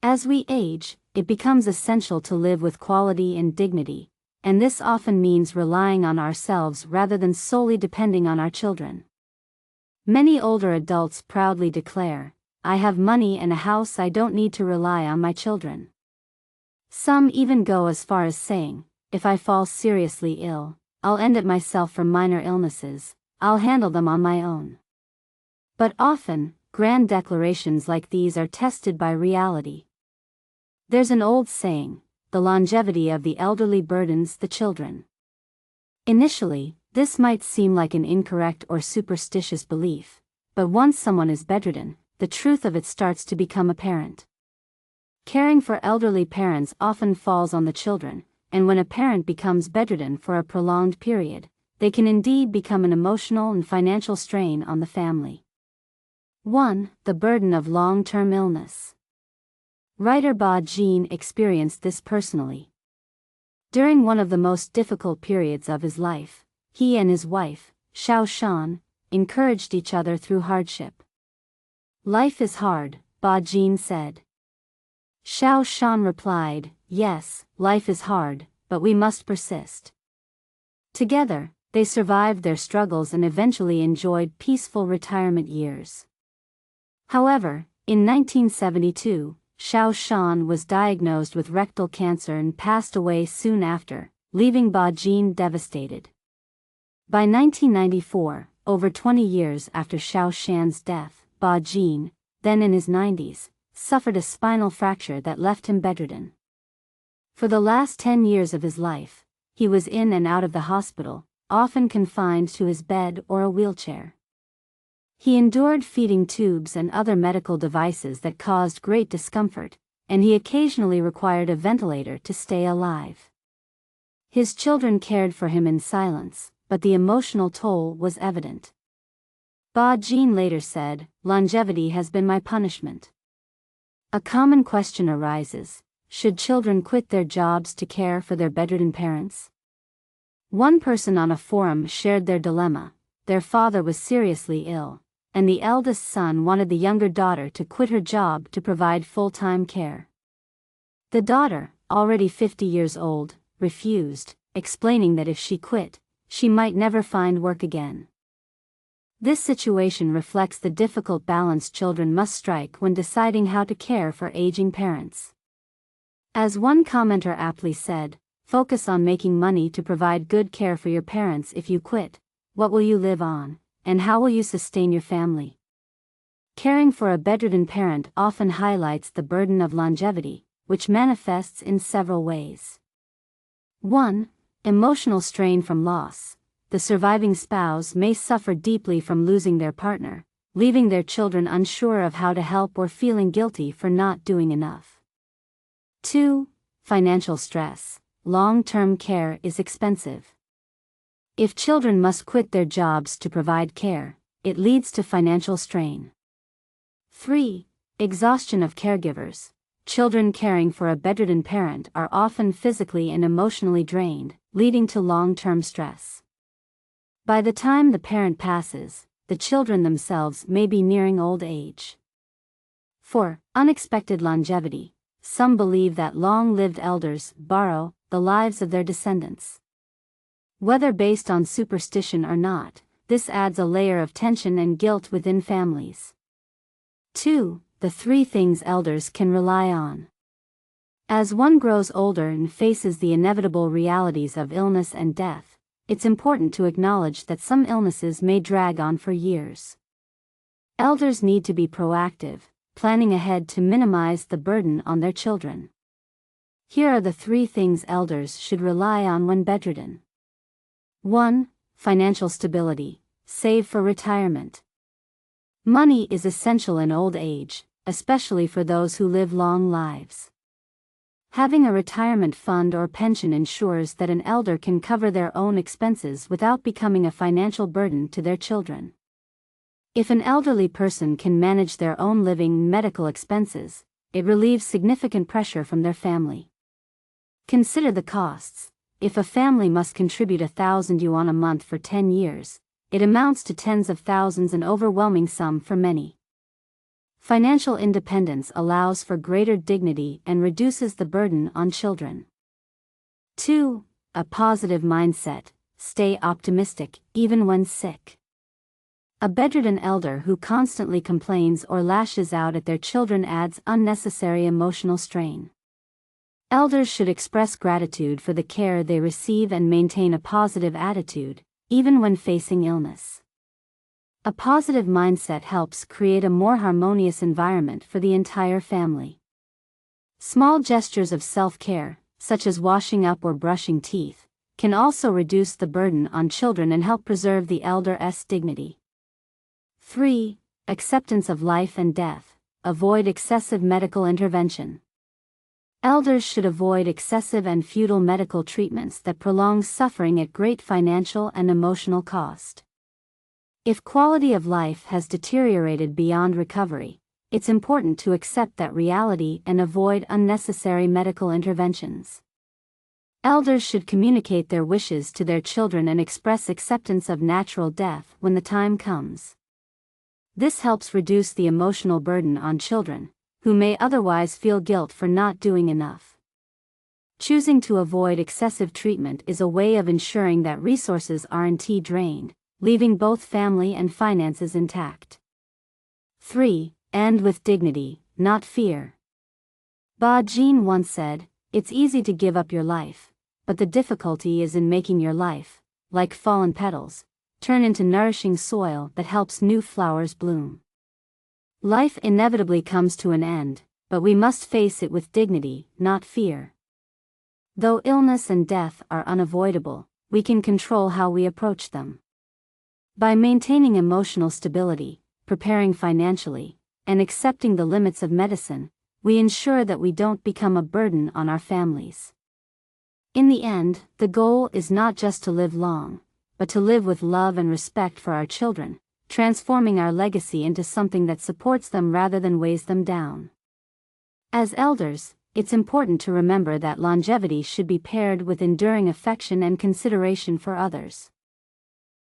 As we age, it becomes essential to live with quality and dignity, and this often means relying on ourselves rather than solely depending on our children. Many older adults proudly declare, "I have money and a house, I don't need to rely on my children." Some even go as far as saying, "If I fall seriously ill, I'll end it myself for minor illnesses, I'll handle them on my own." But often, grand declarations like these are tested by reality. There's an old saying, "The longevity of the elderly burdens the children." Initially, this might seem like an incorrect or superstitious belief, but once someone is bedridden, the truth of it starts to become apparent. Caring for elderly parents often falls on the children, and when a parent becomes bedridden for a prolonged period, they can indeed become an emotional and financial strain on the family. 1. The burden of long-term illness. Writer Ba Jean experienced this personally. During one of the most difficult periods of his life, he and his wife, Xiao Shan, encouraged each other through hardship. "Life is hard," Ba Jean said. Xiao Shan replied, "Yes, life is hard, but we must persist." Together, they survived their struggles and eventually enjoyed peaceful retirement years. However, in 1972, Xiao Shan was diagnosed with rectal cancer and passed away soon after, leaving Ba Jean devastated. By 1994, over 20 years after Xiao Shan's death, Ba Jean, then in his 90s, suffered a spinal fracture that left him bedridden. For the last 10 years of his life, he was in and out of the hospital, often confined to his bed or a wheelchair. He endured feeding tubes and other medical devices that caused great discomfort, and he occasionally required a ventilator to stay alive. His children cared for him in silence, but the emotional toll was evident. Ba Jean later said, "Longevity has been my punishment." A common question arises: should children quit their jobs to care for their bedridden parents? One person on a forum shared their dilemma. Their father was seriously ill, and the eldest son wanted the younger daughter to quit her job to provide full-time care. The daughter, already 50 years old, refused, explaining that if she quit, she might never find work again. This situation reflects the difficult balance children must strike when deciding how to care for aging parents. As one commenter aptly said, "Focus on making money to provide good care for your parents. If you quit, what will you live on, and how will you sustain your family?" Caring for a bedridden parent often highlights the burden of longevity, which manifests in several ways. 1. Emotional strain from loss. The surviving spouse may suffer deeply from losing their partner, leaving their children unsure of how to help or feeling guilty for not doing enough. 2. Financial stress. Long-term care is expensive. If children must quit their jobs to provide care, it leads to financial strain. 3. Exhaustion of caregivers. Children caring for a bedridden parent are often physically and emotionally drained, leading to long-term stress. By the time the parent passes, the children themselves may be nearing old age. 4. Unexpected longevity. Some believe that long-lived elders borrow the lives of their descendants. Whether based on superstition or not, this adds a layer of tension and guilt within families. 2. The 3 things elders can rely on. As one grows older and faces the inevitable realities of illness and death, it's important to acknowledge that some illnesses may drag on for years. Elders need to be proactive, planning ahead to minimize the burden on their children. Here are the 3 things elders should rely on when bedridden. 1. Financial stability. Save for retirement. Money is essential in old age, especially for those who live long lives. Having a retirement fund or pension ensures that an elder can cover their own expenses without becoming a financial burden to their children. If an elderly person can manage their own living and medical expenses, it relieves significant pressure from their family. Consider the costs. If a family must contribute 1,000 yuan a month for 10 years, it amounts to tens of thousands, an overwhelming sum for many. Financial independence allows for greater dignity and reduces the burden on children. 2. A positive mindset. Stay optimistic, even when sick. A bedridden elder who constantly complains or lashes out at their children adds unnecessary emotional strain. Elders should express gratitude for the care they receive and maintain a positive attitude, even when facing illness. A positive mindset helps create a more harmonious environment for the entire family. Small gestures of self-care, such as washing up or brushing teeth, can also reduce the burden on children and help preserve the elder's dignity. 3. Acceptance of life and death. Avoid excessive medical intervention. Elders should avoid excessive and futile medical treatments that prolong suffering at great financial and emotional cost. If quality of life has deteriorated beyond recovery, it's important to accept that reality and avoid unnecessary medical interventions. Elders should communicate their wishes to their children and express acceptance of natural death when the time comes. This helps reduce the emotional burden on children, who may otherwise feel guilt for not doing enough. Choosing to avoid excessive treatment is a way of ensuring that resources aren't drained, leaving both family and finances intact. 3. End with dignity, not fear. Ba Jean once said, "It's easy to give up your life, but the difficulty is in making your life, like fallen petals, turn into nourishing soil that helps new flowers bloom." Life inevitably comes to an end, but we must face it with dignity, not fear. Though illness and death are unavoidable, we can control how we approach them. By maintaining emotional stability, preparing financially, and accepting the limits of medicine, we ensure that we don't become a burden on our families. In the end, the goal is not just to live long, but to live with love and respect for our children, transforming our legacy into something that supports them rather than weighs them down. As elders, it's important to remember that longevity should be paired with enduring affection and consideration for others.